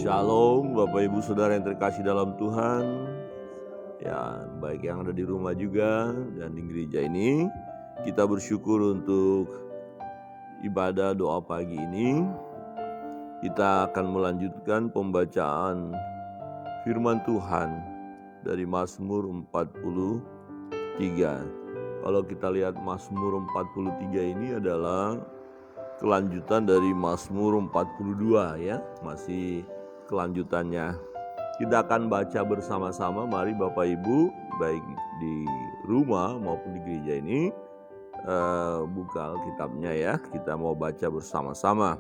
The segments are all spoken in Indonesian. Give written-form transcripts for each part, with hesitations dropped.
Shalom Bapak Ibu Saudara yang terkasih dalam Tuhan. Ya, baik yang ada di rumah juga dan di gereja ini. Kita bersyukur untuk ibadah doa pagi ini. Kita akan melanjutkan pembacaan firman Tuhan dari Mazmur 43. Kalau kita lihat Mazmur 43 ini adalah kelanjutan dari Mazmur 42 ya, masih kelanjutannya. Kita akan baca bersama-sama, mari Bapak Ibu, baik di rumah maupun di gereja ini, buka Alkitabnya ya, kita mau baca bersama-sama.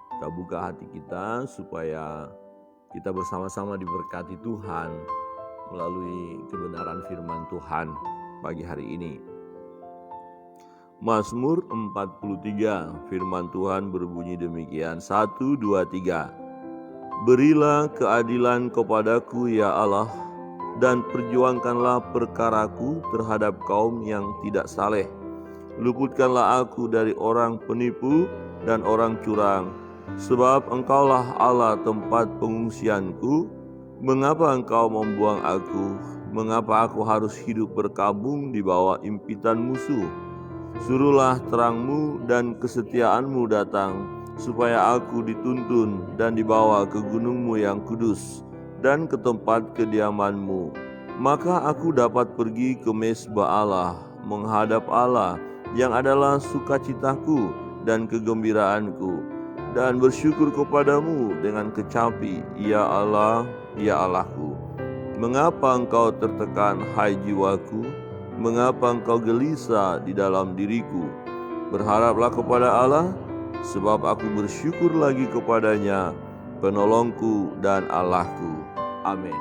Kita buka hati kita supaya kita bersama-sama diberkati Tuhan melalui kebenaran firman Tuhan pagi hari ini. Mazmur 43, firman Tuhan berbunyi demikian, 1, 2, 3. Berilah keadilan kepadaku ya Allah, dan perjuangkanlah perkaraku terhadap kaum yang tidak saleh. Luputkanlah aku dari orang penipu dan orang curang, sebab Engkaulah Allah tempat pengungsianku. Mengapa Engkau membuang aku? Mengapa aku harus hidup berkabung di bawah impitan musuh? Suruhlah terangmu dan kesetiaanmu datang, supaya aku dituntun dan dibawa ke gunungmu yang kudus dan ke tempat kediamanmu. Maka aku dapat pergi ke mezbah Allah, menghadap Allah yang adalah sukacitaku dan kegembiraanku, dan bersyukur kepadamu dengan kecapi, ya Allah, ya Allahku. Mengapa engkau tertekan, hai jiwaku? Mengapa engkau gelisah di dalam diriku? Berharaplah kepada Allah, sebab aku bersyukur lagi kepadanya, penolongku dan Allahku. Amin.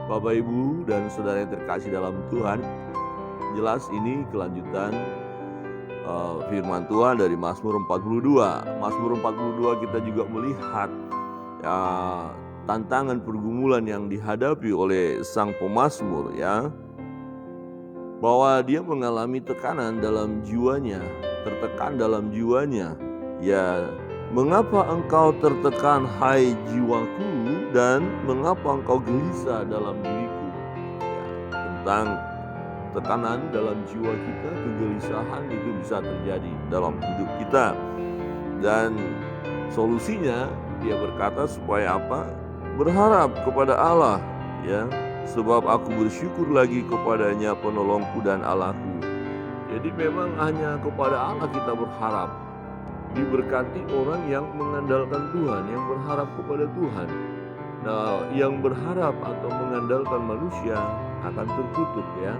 Bapak, Ibu, dan Saudara yang terkasih dalam Tuhan, jelas ini kelanjutan firman Tuhan dari Mazmur 42. Mazmur 42 kita juga melihat ya, tantangan pergumulan yang dihadapi oleh sang pemazmur ya, bahwa dia mengalami tekanan dalam jiwanya, tertekan dalam jiwanya. Ya, mengapa engkau tertekan, hai jiwaku, dan mengapa engkau gelisah dalam diriku? Ya, tentang tekanan dalam jiwa kita, kegelisahan itu bisa terjadi dalam hidup kita. Dan solusinya dia berkata supaya apa? Berharap kepada Allah ya. Sebab aku bersyukur lagi kepadanya, penolongku dan Allahku. Jadi memang hanya kepada Allah kita berharap. Diberkati orang yang mengandalkan Tuhan, yang berharap kepada Tuhan. Nah, yang berharap atau mengandalkan manusia akan tertutup ya.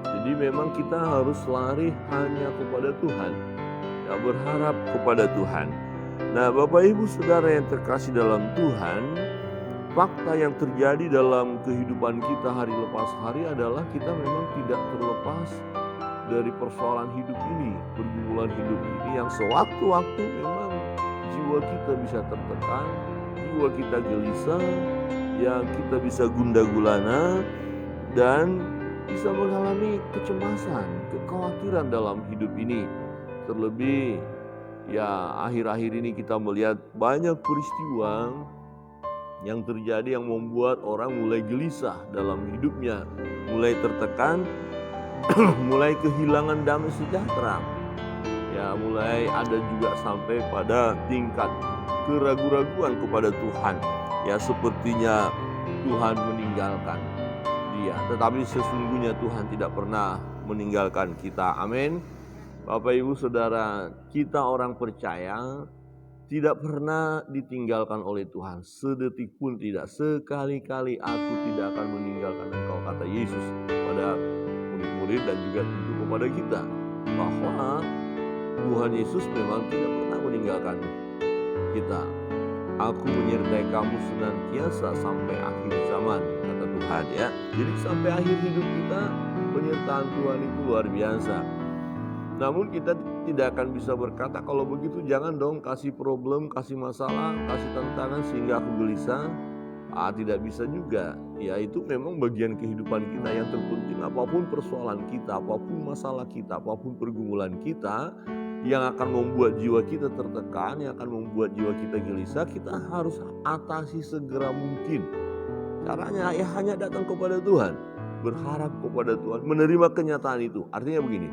Jadi memang kita harus lari hanya kepada Tuhan, ya, berharap kepada Tuhan. Nah, Bapak Ibu Saudara yang terkasih dalam Tuhan, fakta yang terjadi dalam kehidupan kita hari lepas hari adalah kita memang tidak terlepas dari persoalan hidup ini, pergumulan hidup ini yang sewaktu-waktu memang jiwa kita bisa tertekan, jiwa kita gelisah, ya kita bisa gundah gulana dan bisa mengalami kecemasan, kekhawatiran dalam hidup ini. Terlebih ya akhir-akhir ini kita melihat banyak peristiwa yang terjadi yang membuat orang mulai gelisah dalam hidupnya, mulai tertekan, mulai kehilangan damai sejahtera. Ya, mulai ada juga sampai pada tingkat keraguan-raguan kepada Tuhan. Ya, sepertinya Tuhan meninggalkan dia, tetapi sesungguhnya Tuhan tidak pernah meninggalkan kita. Amin. Bapak Ibu Saudara, kita orang percaya tidak pernah ditinggalkan oleh Tuhan, sedetik pun tidak. Sekali-kali aku tidak akan meninggalkan engkau, kata Yesus kepada murid-murid dan juga tentu kepada kita, bahwa Tuhan Yesus memang tidak pernah meninggalkan kita. Aku menyertai kamu senantiasa sampai akhir zaman, kata Tuhan ya. Jadi sampai akhir hidup kita, penyertaan Tuhan itu luar biasa. Namun kita tidak akan bisa berkata, kalau begitu jangan dong kasih problem, kasih masalah, kasih tantangan sehingga aku gelisah. Tidak bisa juga. Ya, itu memang bagian kehidupan kita. Yang terpenting apapun persoalan kita, apapun masalah kita, apapun pergumulan kita, yang akan membuat jiwa kita tertekan, yang akan membuat jiwa kita gelisah, kita harus atasi segera mungkin. Caranya ya hanya datang kepada Tuhan, berharap kepada Tuhan, menerima kenyataan itu. Artinya begini,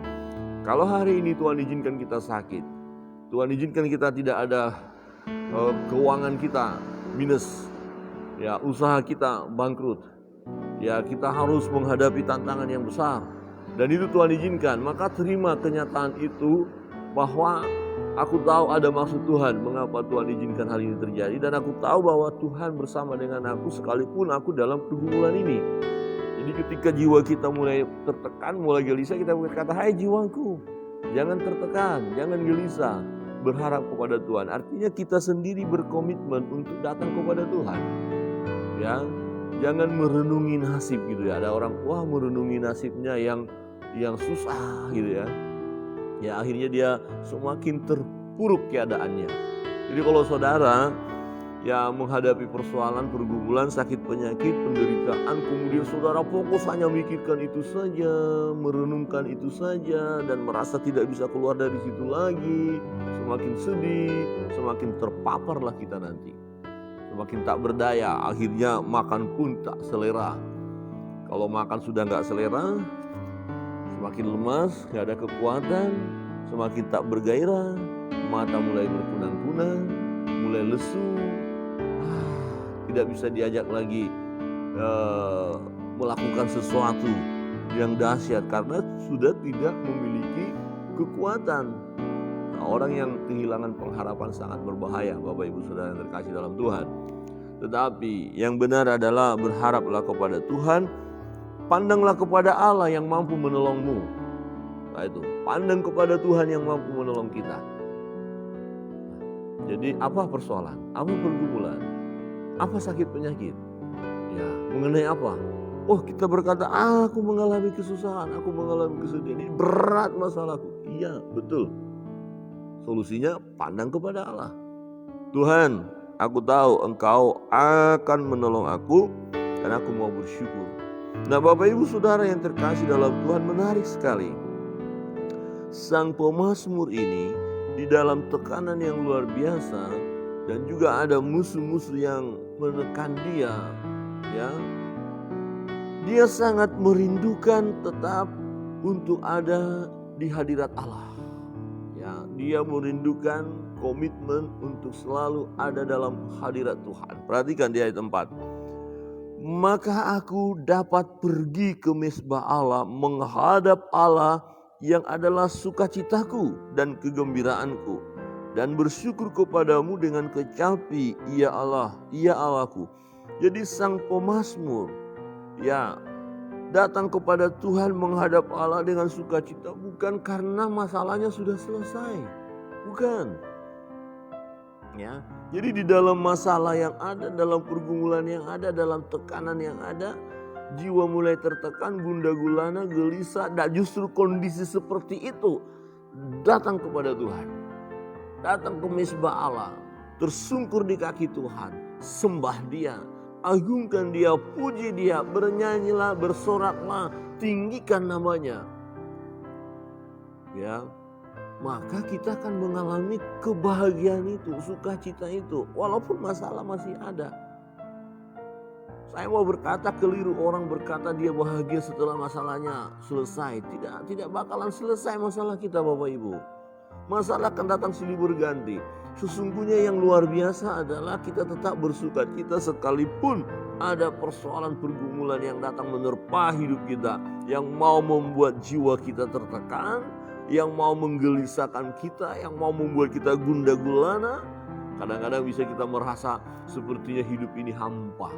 kalau hari ini Tuhan izinkan kita sakit, Tuhan izinkan kita tidak ada keuangan kita minus, ya usaha kita bangkrut, ya kita harus menghadapi tantangan yang besar, dan itu Tuhan izinkan, maka terima kenyataan itu bahwa aku tahu ada maksud Tuhan mengapa Tuhan izinkan hal ini terjadi, dan aku tahu bahwa Tuhan bersama dengan aku sekalipun aku dalam pergumulan ini. Jadi ketika jiwa kita mulai tertekan, mulai gelisah, kita berkata, hai jiwaku, jangan tertekan, jangan gelisah, berharap kepada Tuhan. Artinya kita sendiri berkomitmen untuk datang kepada Tuhan. Ya, jangan merenungi nasib gitu ya. Ada orang merenungi nasibnya yang susah gitu ya. Ya akhirnya dia semakin terpuruk keadaannya. Jadi kalau saudara ya menghadapi persoalan, pergumulan, sakit, penyakit, penderitaan, kemudian saudara fokus hanya memikirkan itu saja, merenungkan itu saja, dan merasa tidak bisa keluar dari situ lagi, semakin sedih, semakin terpaparlah kita nanti. Semakin tak berdaya, akhirnya makan pun tak selera. Kalau makan sudah gak selera, semakin lemas, gak ada kekuatan, semakin tak bergairah, mata mulai berkunang-kunang, mulai lesu, tidak bisa diajak lagi melakukan sesuatu yang dahsyat karena sudah tidak memiliki kekuatan. Nah, orang yang kehilangan pengharapan sangat berbahaya, Bapak Ibu Saudara yang terkasih dalam Tuhan. Tetapi yang benar adalah berharaplah kepada Tuhan, pandanglah kepada Allah yang mampu menolongmu. Nah itu, pandang kepada Tuhan yang mampu menolong kita. Jadi apa persoalan? Apa pergumulan? Apa sakit penyakit? Ya, mengenai apa? Oh, kita berkata, aku mengalami kesusahan, aku mengalami kesedihan, ini berat masalahku. Iya, betul. Solusinya pandang kepada Allah. Tuhan, aku tahu Engkau akan menolong aku dan aku mau bersyukur. Nah, Bapak Ibu Saudara yang terkasih dalam Tuhan, menarik sekali. Sang pemazmur ini di dalam tekanan yang luar biasa dan juga ada musuh-musuh yang menekan dia, ya. Dia sangat merindukan tetap untuk ada di hadirat Allah. Ya, dia merindukan komitmen untuk selalu ada dalam hadirat Tuhan. Perhatikan di ayat 4. Maka aku dapat pergi ke mezbah Allah, menghadap Allah yang adalah sukacitaku dan kegembiraanku, dan bersyukur kepadamu dengan kecapi, ya Allah, ya Allahku. Jadi sang pemazmur ya datang kepada Tuhan menghadap Allah dengan sukacita, bukan karena masalahnya sudah selesai, bukan. Ya, jadi di dalam masalah yang ada, dalam pergumulan yang ada, dalam tekanan yang ada, jiwa mulai tertekan, gundah gulana, gelisah, dan justru kondisi seperti itu datang kepada Tuhan. Datang ke mezbah Allah, tersungkur di kaki Tuhan, sembah Dia, agungkan Dia, puji Dia, bernyanyilah, bersoraklah, tinggikan namanya. Ya, maka kita akan mengalami kebahagiaan itu, sukacita itu, walaupun masalah masih ada. Saya mau berkata keliru, orang berkata dia bahagia setelah masalahnya selesai. Tidak bakalan selesai masalah kita, Bapak Ibu. Masalah akan datang silih berganti. Sesungguhnya yang luar biasa adalah kita tetap bersukacita sekalipun ada persoalan pergumulan yang datang menerpa hidup kita, yang mau membuat jiwa kita tertekan, yang mau menggelisahkan kita, yang mau membuat kita gundah gulana. Kadang-kadang bisa kita merasa sepertinya hidup ini hampa.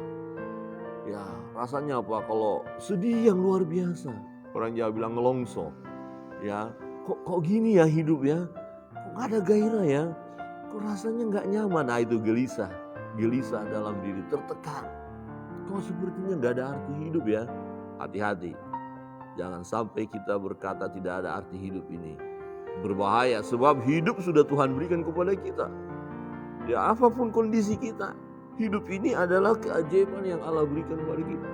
Ya, rasanya apa kalau sedih yang luar biasa. Orang Jawa bilang ngelongso. Ya, kok gini ya hidup ya? Kok gak ada gairah ya? Kok rasanya gak nyaman? Nah itu gelisah. Gelisah dalam diri, tertekan. Kok sepertinya gak ada arti hidup ya? Hati-hati. Jangan sampai kita berkata tidak ada arti hidup ini. Berbahaya, sebab hidup sudah Tuhan berikan kepada kita. Ya, apapun kondisi kita, hidup ini adalah keajaiban yang Allah berikan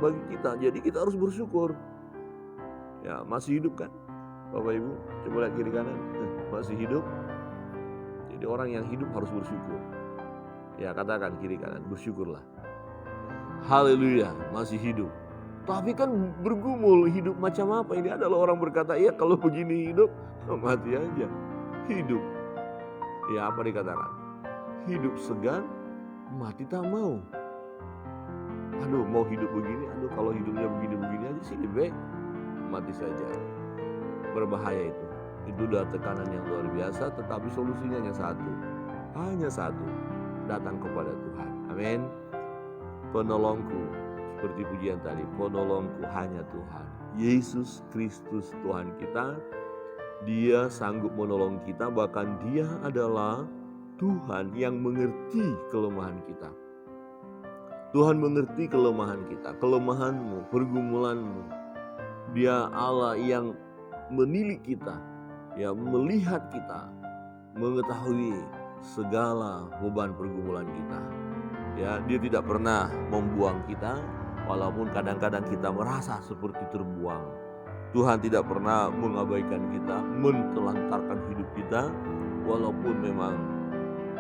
bagi kita. Jadi kita harus bersyukur. Ya, masih hidup kan? Bapak Ibu, coba lihat kiri kanan. Masih hidup. Jadi orang yang hidup harus bersyukur. Ya, katakan kiri kanan, bersyukurlah. Haleluya, masih hidup. Tapi kan bergumul, hidup macam apa ini? Adalah orang berkata, ya kalau begini hidup, mati aja. Hidup. Ya, apa dikatakan? Hidup segan, mati tak mau. Aduh, mau hidup begini, aduh kalau hidupnya begini-begini aja sih lebih baik mati saja. Berbahaya itu. Itu udah tekanan yang luar biasa, tetapi solusinya hanya satu, datang kepada Tuhan. Amin. Penolongku, seperti pujian tadi, penolongku hanya Tuhan. Yesus Kristus Tuhan kita, Dia sanggup menolong kita, bahkan Dia adalah Tuhan yang mengerti kelemahan kita. Tuhan mengerti kelemahan kita, kelemahanmu, pergumulanmu. Dia Allah yang menilik kita, ya, melihat kita, mengetahui segala beban pergumulan kita. Ya, Dia tidak pernah membuang kita, walaupun kadang-kadang kita merasa seperti terbuang. Tuhan tidak pernah mengabaikan kita, mentelantarkan hidup kita, walaupun memang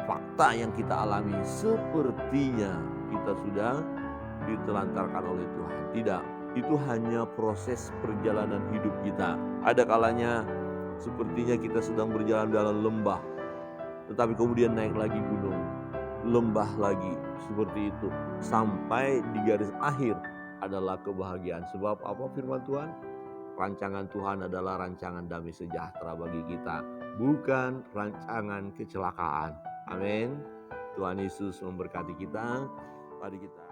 fakta yang kita alami sepertinya kita sudah ditelantarkan oleh Tuhan. Tidak, itu hanya proses perjalanan hidup kita. Ada kalanya sepertinya kita sedang berjalan dalam lembah, tetapi kemudian naik lagi gunung, lembah lagi, seperti itu. Sampai di garis akhir adalah kebahagiaan. Sebab apa firman Tuhan? Rancangan Tuhan adalah rancangan damai sejahtera bagi kita, bukan rancangan kecelakaan. Amin. Tuhan Yesus memberkati kita. Mari kita